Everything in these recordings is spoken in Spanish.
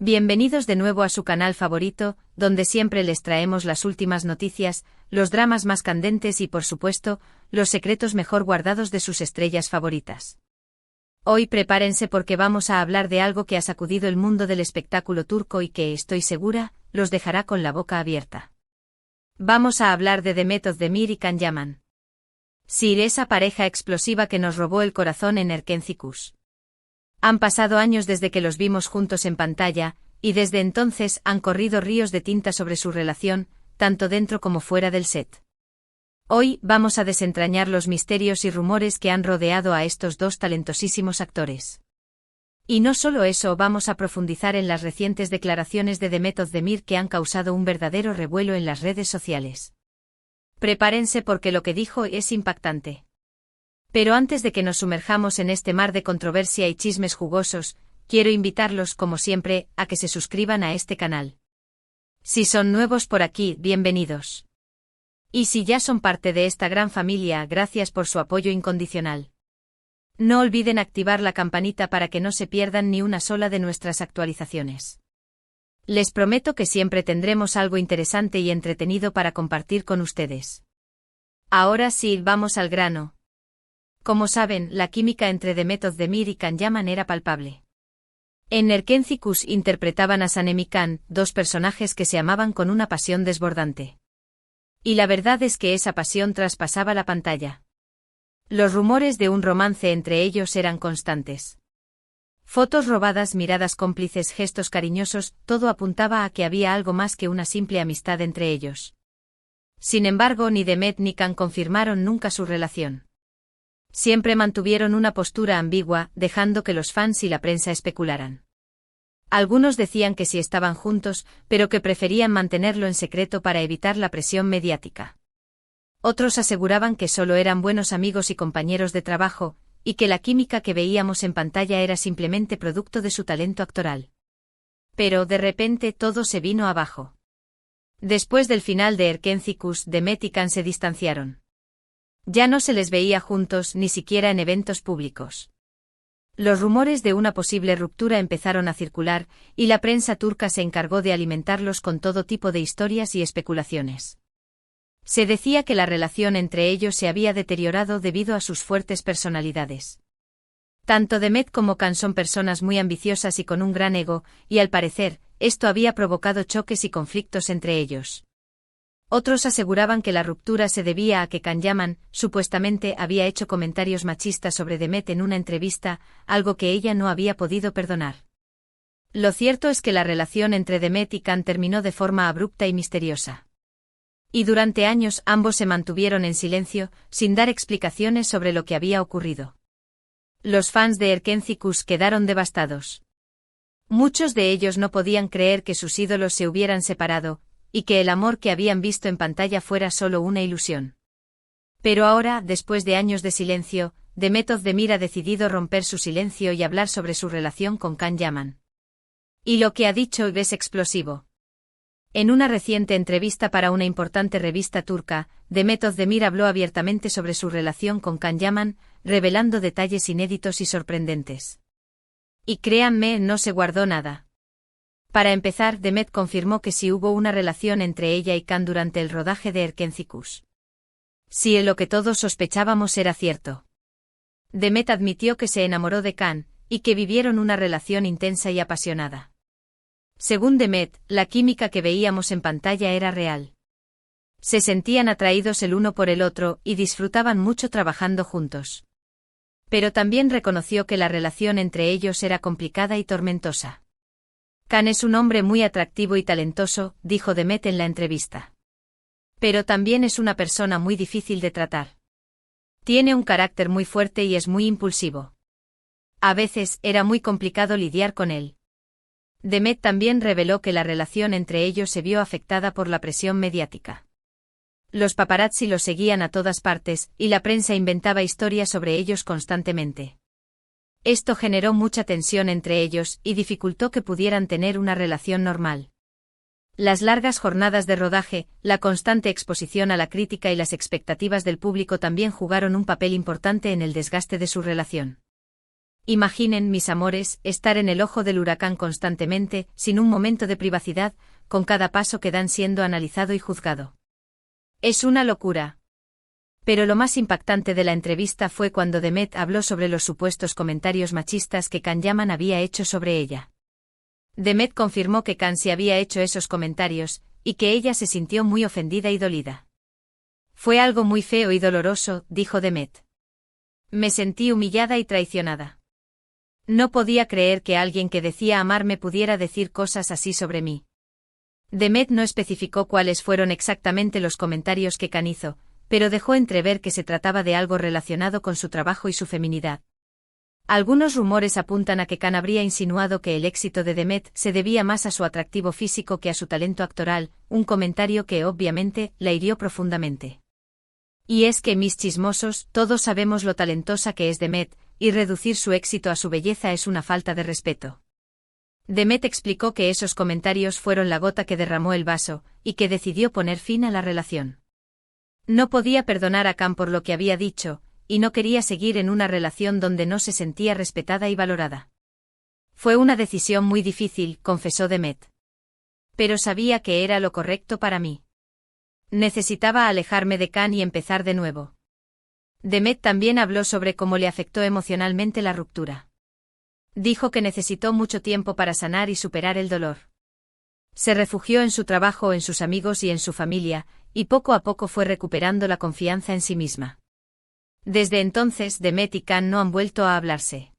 Bienvenidos de nuevo a su canal favorito, donde siempre les traemos las últimas noticias, los dramas más candentes y por supuesto, los secretos mejor guardados de sus estrellas favoritas. Hoy prepárense porque vamos a hablar de algo que ha sacudido el mundo del espectáculo turco y que, estoy segura, los dejará con la boca abierta. Vamos a hablar de Demet Özdemir y Can Yaman. Sí, esa pareja explosiva que nos robó el corazón en Erkenci. Han pasado años desde que los vimos juntos en pantalla, y desde entonces han corrido ríos de tinta sobre su relación, tanto dentro como fuera del set. Hoy vamos a desentrañar los misterios y rumores que han rodeado a estos dos talentosísimos actores. Y no solo eso, vamos a profundizar en las recientes declaraciones de Demet Özdemir que han causado un verdadero revuelo en las redes sociales. Prepárense porque lo que dijo es impactante. Pero antes de que nos sumerjamos en este mar de controversia y chismes jugosos, quiero invitarlos, como siempre, a que se suscriban a este canal. Si son nuevos por aquí, bienvenidos. Y si ya son parte de esta gran familia, gracias por su apoyo incondicional. No olviden activar la campanita para que no se pierdan ni una sola de nuestras actualizaciones. Les prometo que siempre tendremos algo interesante y entretenido para compartir con ustedes. Ahora sí, vamos al grano. Como saben, la química entre Demet Özdemir y Can Yaman era palpable. En Erkenci interpretaban a Sanem y Can, dos personajes que se amaban con una pasión desbordante. Y la verdad es que esa pasión traspasaba la pantalla. Los rumores de un romance entre ellos eran constantes. Fotos robadas, miradas cómplices, gestos cariñosos, todo apuntaba a que había algo más que una simple amistad entre ellos. Sin embargo, ni Demet ni Can confirmaron nunca su relación. Siempre mantuvieron una postura ambigua, dejando que los fans y la prensa especularan. Algunos decían que sí estaban juntos, pero que preferían mantenerlo en secreto para evitar la presión mediática. Otros aseguraban que solo eran buenos amigos y compañeros de trabajo, y que la química que veíamos en pantalla era simplemente producto de su talento actoral. Pero de repente todo se vino abajo. Después del final de Erkenci, Demet y Can se distanciaron. Ya no se les veía juntos, ni siquiera en eventos públicos. Los rumores de una posible ruptura empezaron a circular, y la prensa turca se encargó de alimentarlos con todo tipo de historias y especulaciones. Se decía que la relación entre ellos se había deteriorado debido a sus fuertes personalidades. Tanto Demet como Can son personas muy ambiciosas y con un gran ego, y al parecer, esto había provocado choques y conflictos entre ellos. Otros aseguraban que la ruptura se debía a que Can Yaman, supuestamente, había hecho comentarios machistas sobre Demet en una entrevista, algo que ella no había podido perdonar. Lo cierto es que la relación entre Demet y Can terminó de forma abrupta y misteriosa. Y durante años ambos se mantuvieron en silencio, sin dar explicaciones sobre lo que había ocurrido. Los fans de Erkenci quedaron devastados. Muchos de ellos no podían creer que sus ídolos se hubieran separado, y que el amor que habían visto en pantalla fuera solo una ilusión. Pero ahora, después de años de silencio, Demet Özdemir ha decidido romper su silencio y hablar sobre su relación con Can Yaman. Y lo que ha dicho es explosivo. En una reciente entrevista para una importante revista turca, Demet Özdemir habló abiertamente sobre su relación con Can Yaman, revelando detalles inéditos y sorprendentes. Y créanme, no se guardó nada. Para empezar, Demet confirmó que sí hubo una relación entre ella y Can durante el rodaje de Erkenci. Sí, lo que todos sospechábamos era cierto. Demet admitió que se enamoró de Can, y que vivieron una relación intensa y apasionada. Según Demet, la química que veíamos en pantalla era real. Se sentían atraídos el uno por el otro y disfrutaban mucho trabajando juntos. Pero también reconoció que la relación entre ellos era complicada y tormentosa. Can es un hombre muy atractivo y talentoso, dijo Demet en la entrevista. Pero también es una persona muy difícil de tratar. Tiene un carácter muy fuerte y es muy impulsivo. A veces era muy complicado lidiar con él. Demet también reveló que la relación entre ellos se vio afectada por la presión mediática. Los paparazzi los seguían a todas partes, y la prensa inventaba historias sobre ellos constantemente. Esto generó mucha tensión entre ellos y dificultó que pudieran tener una relación normal. Las largas jornadas de rodaje, la constante exposición a la crítica y las expectativas del público también jugaron un papel importante en el desgaste de su relación. Imaginen, mis amores, estar en el ojo del huracán constantemente, sin un momento de privacidad, con cada paso que dan siendo analizado y juzgado. Es una locura. Pero lo más impactante de la entrevista fue cuando Demet habló sobre los supuestos comentarios machistas que Can Yaman había hecho sobre ella. Demet confirmó que Can sí había hecho esos comentarios, y que ella se sintió muy ofendida y dolida. Fue algo muy feo y doloroso, dijo Demet. Me sentí humillada y traicionada. No podía creer que alguien que decía amarme pudiera decir cosas así sobre mí. Demet no especificó cuáles fueron exactamente los comentarios que Can hizo, pero dejó entrever que se trataba de algo relacionado con su trabajo y su feminidad. Algunos rumores apuntan a que Can habría insinuado que el éxito de Demet se debía más a su atractivo físico que a su talento actoral, un comentario que obviamente la hirió profundamente. Y es que, mis chismosos, todos sabemos lo talentosa que es Demet, y reducir su éxito a su belleza es una falta de respeto. Demet explicó que esos comentarios fueron la gota que derramó el vaso, y que decidió poner fin a la relación. No podía perdonar a Can por lo que había dicho, y no quería seguir en una relación donde no se sentía respetada y valorada. Fue una decisión muy difícil, confesó Demet. Pero sabía que era lo correcto para mí. Necesitaba alejarme de Can y empezar de nuevo. Demet también habló sobre cómo le afectó emocionalmente la ruptura. Dijo que necesitó mucho tiempo para sanar y superar el dolor. Se refugió en su trabajo, en sus amigos y en su familia, y poco a poco fue recuperando la confianza en sí misma. Desde entonces, Demet y Can no han vuelto a hablarse.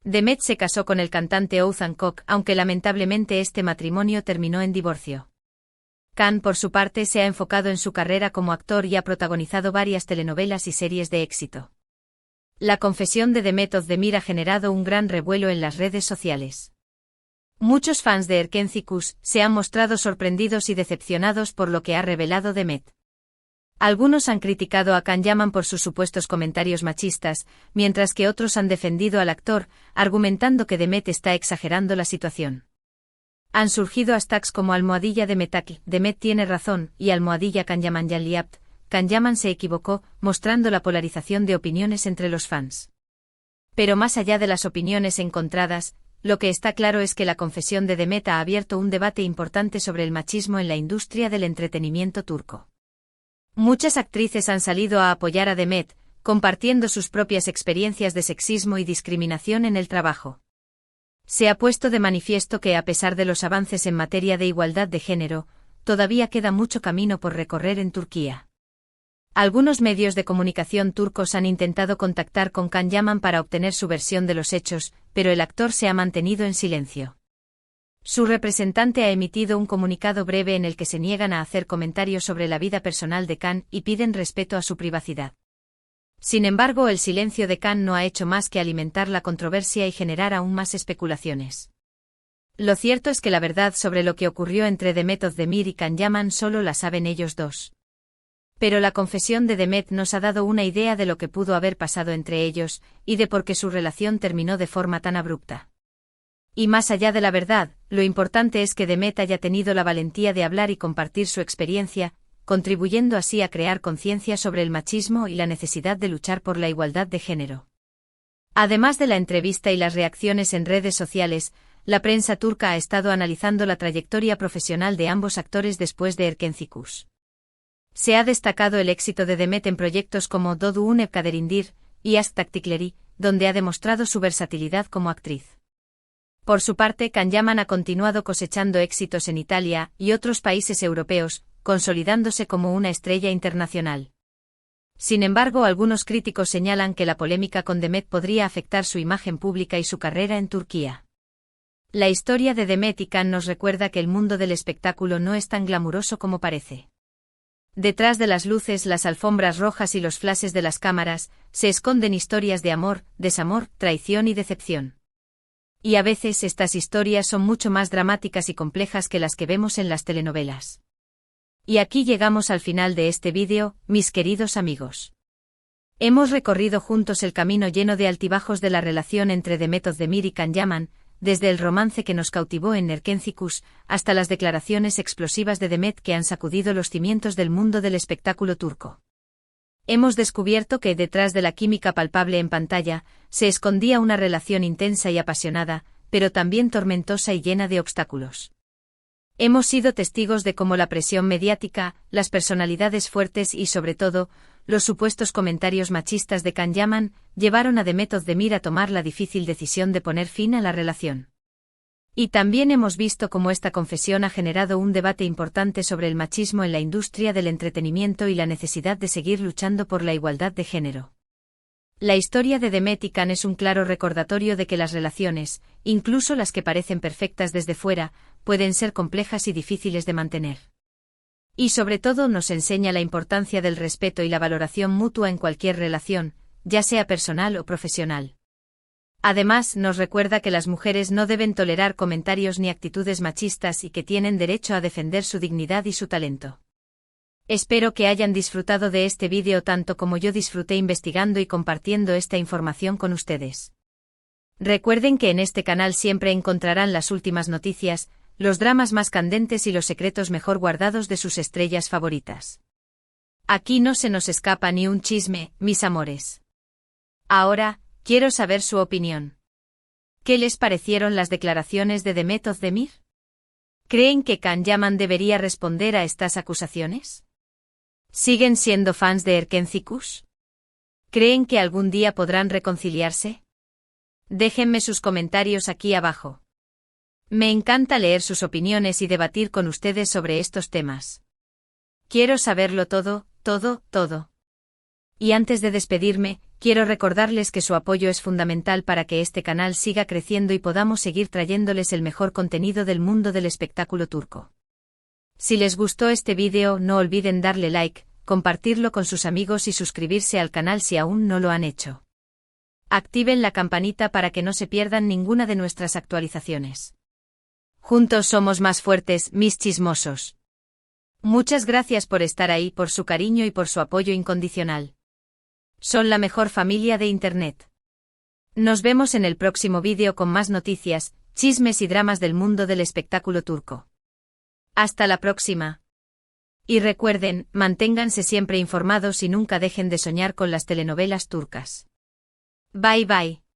Demet se casó con el cantante Ouzhan Kok, aunque lamentablemente este matrimonio terminó en divorcio. Can, por su parte, se ha enfocado en su carrera como actor y ha protagonizado varias telenovelas y series de éxito. La confesión de Demet Özdemir ha generado un gran revuelo en las redes sociales. Muchos fans de Erkenci Kuş se han mostrado sorprendidos y decepcionados por lo que ha revelado Demet. Algunos han criticado a Can Yaman por sus supuestos comentarios machistas, mientras que otros han defendido al actor, argumentando que Demet está exagerando la situación. Han surgido hashtags como almohadilla Demetak, Demet tiene razón, y almohadilla Can Yaman Yanliapt, Can Yaman se equivocó, mostrando la polarización de opiniones entre los fans. Pero más allá de las opiniones encontradas, lo que está claro es que la confesión de Demet ha abierto un debate importante sobre el machismo en la industria del entretenimiento turco. Muchas actrices han salido a apoyar a Demet, compartiendo sus propias experiencias de sexismo y discriminación en el trabajo. Se ha puesto de manifiesto que, a pesar de los avances en materia de igualdad de género, todavía queda mucho camino por recorrer en Turquía. Algunos medios de comunicación turcos han intentado contactar con Can Yaman para obtener su versión de los hechos, pero el actor se ha mantenido en silencio. Su representante ha emitido un comunicado breve en el que se niegan a hacer comentarios sobre la vida personal de Can y piden respeto a su privacidad. Sin embargo, el silencio de Can no ha hecho más que alimentar la controversia y generar aún más especulaciones. Lo cierto es que la verdad sobre lo que ocurrió entre Demet Özdemir y Can Yaman solo la saben ellos dos. Pero la confesión de Demet nos ha dado una idea de lo que pudo haber pasado entre ellos, y de por qué su relación terminó de forma tan abrupta. Y más allá de la verdad, lo importante es que Demet haya tenido la valentía de hablar y compartir su experiencia, contribuyendo así a crear conciencia sobre el machismo y la necesidad de luchar por la igualdad de género. Además de la entrevista y las reacciones en redes sociales, la prensa turca ha estado analizando la trayectoria profesional de ambos actores después de Erkenci Kuş. Se ha destacado el éxito de Demet en proyectos como Doğduğun Ev Kaderindir y Aşk Taktikleri, donde ha demostrado su versatilidad como actriz. Por su parte, Can Yaman ha continuado cosechando éxitos en Italia y otros países europeos, consolidándose como una estrella internacional. Sin embargo, algunos críticos señalan que la polémica con Demet podría afectar su imagen pública y su carrera en Turquía. La historia de Demet y Can nos recuerda que el mundo del espectáculo no es tan glamuroso como parece. Detrás de las luces, las alfombras rojas y los flashes de las cámaras, se esconden historias de amor, desamor, traición y decepción. Y a veces estas historias son mucho más dramáticas y complejas que las que vemos en las telenovelas. Y aquí llegamos al final de este vídeo, mis queridos amigos. Hemos recorrido juntos el camino lleno de altibajos de la relación entre Demet Özdemir y Can Yaman, desde el romance que nos cautivó en Erkenci Kuş, hasta las declaraciones explosivas de Demet que han sacudido los cimientos del mundo del espectáculo turco. Hemos descubierto que detrás de la química palpable en pantalla, se escondía una relación intensa y apasionada, pero también tormentosa y llena de obstáculos. Hemos sido testigos de cómo la presión mediática, las personalidades fuertes y, sobre todo, los supuestos comentarios machistas de Can Yaman, llevaron a Demet Özdemir a tomar la difícil decisión de poner fin a la relación. Y también hemos visto cómo esta confesión ha generado un debate importante sobre el machismo en la industria del entretenimiento y la necesidad de seguir luchando por la igualdad de género. La historia de Demet y Can es un claro recordatorio de que las relaciones, incluso las que parecen perfectas desde fuera, pueden ser complejas y difíciles de mantener. Y sobre todo nos enseña la importancia del respeto y la valoración mutua en cualquier relación, ya sea personal o profesional. Además, nos recuerda que las mujeres no deben tolerar comentarios ni actitudes machistas y que tienen derecho a defender su dignidad y su talento. Espero que hayan disfrutado de este vídeo tanto como yo disfruté investigando y compartiendo esta información con ustedes. Recuerden que en este canal siempre encontrarán las últimas noticias, los dramas más candentes y los secretos mejor guardados de sus estrellas favoritas. Aquí no se nos escapa ni un chisme, mis amores. Ahora, quiero saber su opinión. ¿Qué les parecieron las declaraciones de Demet Özdemir? ¿Creen que Can Yaman debería responder a estas acusaciones? ¿Siguen siendo fans de Erken Cikus? ¿Creen que algún día podrán reconciliarse? Déjenme sus comentarios aquí abajo. Me encanta leer sus opiniones y debatir con ustedes sobre estos temas. Quiero saberlo todo, todo, todo. Y antes de despedirme, quiero recordarles que su apoyo es fundamental para que este canal siga creciendo y podamos seguir trayéndoles el mejor contenido del mundo del espectáculo turco. Si les gustó este vídeo, no olviden darle like, compartirlo con sus amigos y suscribirse al canal si aún no lo han hecho. Activen la campanita para que no se pierdan ninguna de nuestras actualizaciones. Juntos somos más fuertes, mis chismosos. Muchas gracias por estar ahí, por su cariño y por su apoyo incondicional. Son la mejor familia de Internet. Nos vemos en el próximo vídeo con más noticias, chismes y dramas del mundo del espectáculo turco. Hasta la próxima. Y recuerden, manténganse siempre informados y nunca dejen de soñar con las telenovelas turcas. Bye bye.